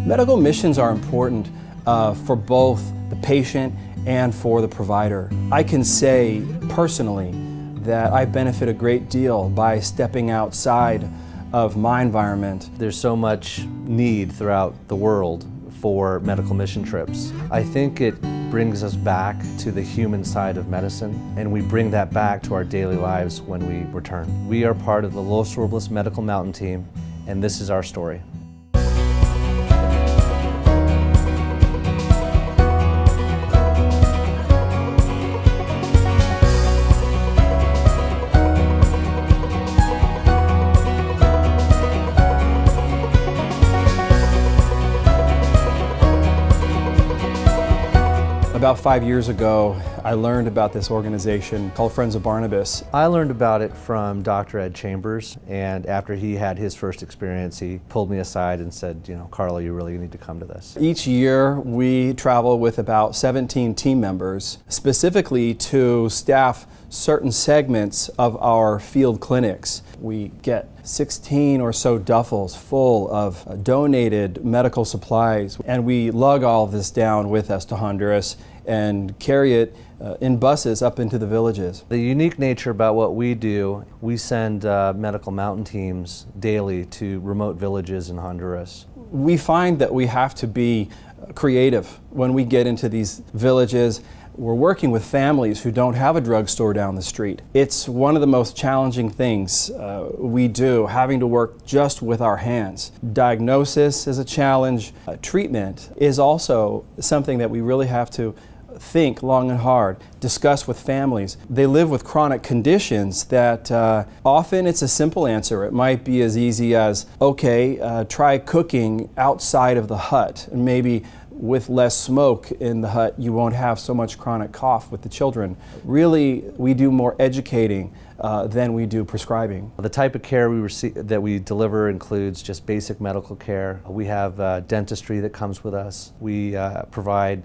Medical missions are important for both the patient and for the provider. I can say personally that I benefit a great deal by stepping outside of my environment. There's so much need throughout the world for medical mission trips. I think it brings us back to the human side of medicine, and we bring that back to our daily lives when we return. We are part of the Los Robles Medical Mountain Team, and this is our story. About 5 years ago, I learned about this organization called Friends of Barnabas. I learned about it from Dr. Ed Chambers, and after he had his first experience, he pulled me aside and said, Carlo, you really need to come to this. Each year, we travel with about 17 team members, specifically to staff certain segments of our field clinics. We get 16 or so duffels full of donated medical supplies, and we lug all of this down with us to Honduras and carry it in buses up into the villages. The unique nature about what we do, we send medical mountain teams daily to remote villages in Honduras. We find that we have to be creative when we get into these villages. We're working with families who don't have a drugstore down the street. It's one of the most challenging things we do, having to work just with our hands. Diagnosis is a challenge. Treatment is also something that we really have to think long and hard, discuss with families. They live with chronic conditions that often it's a simple answer. It might be as easy as, okay, try cooking outside of the hut, and maybe with less smoke in the hut, you won't have so much chronic cough with the children. Really, we do more educating than we do prescribing. The type of care that we deliver includes just basic medical care. We have dentistry that comes with us. We provide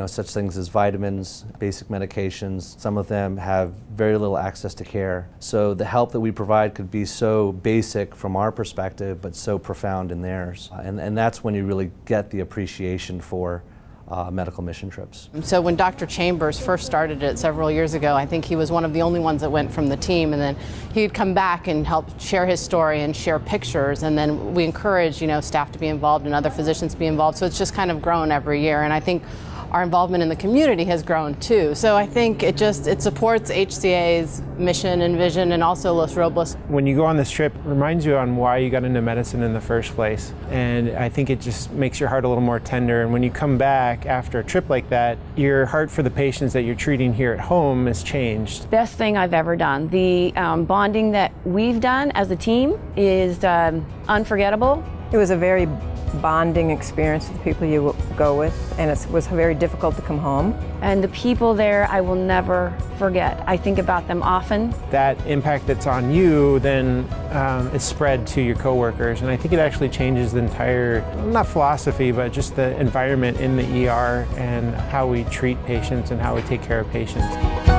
such things as vitamins, basic medications. Some of them have very little access to care. So the help that we provide could be so basic from our perspective, but so profound in theirs. And that's when you really get the appreciation for medical mission trips. So when Dr. Chambers first started it several years ago, I think he was one of the only ones that went from the team, and then he'd come back and help share his story and share pictures, and then we encourage staff to be involved and other physicians to be involved. So it's just kind of grown every year, and I think our involvement in the community has grown too. So I think it supports HCA's mission and vision, and also Los Robles. When you go on this trip, it reminds you on why you got into medicine in the first place. And I think it just makes your heart a little more tender. And when you come back after a trip like that, your heart for the patients that you're treating here at home has changed. Best thing I've ever done. The bonding that we've done as a team is unforgettable. It was a very bonding experience with the people you go with, and it was very difficult to come home. And the people there I will never forget. I think about them often. That impact that's on you then is spread to your coworkers, and I think it actually changes the entire, not philosophy, but just the environment in the ER and how we treat patients and how we take care of patients.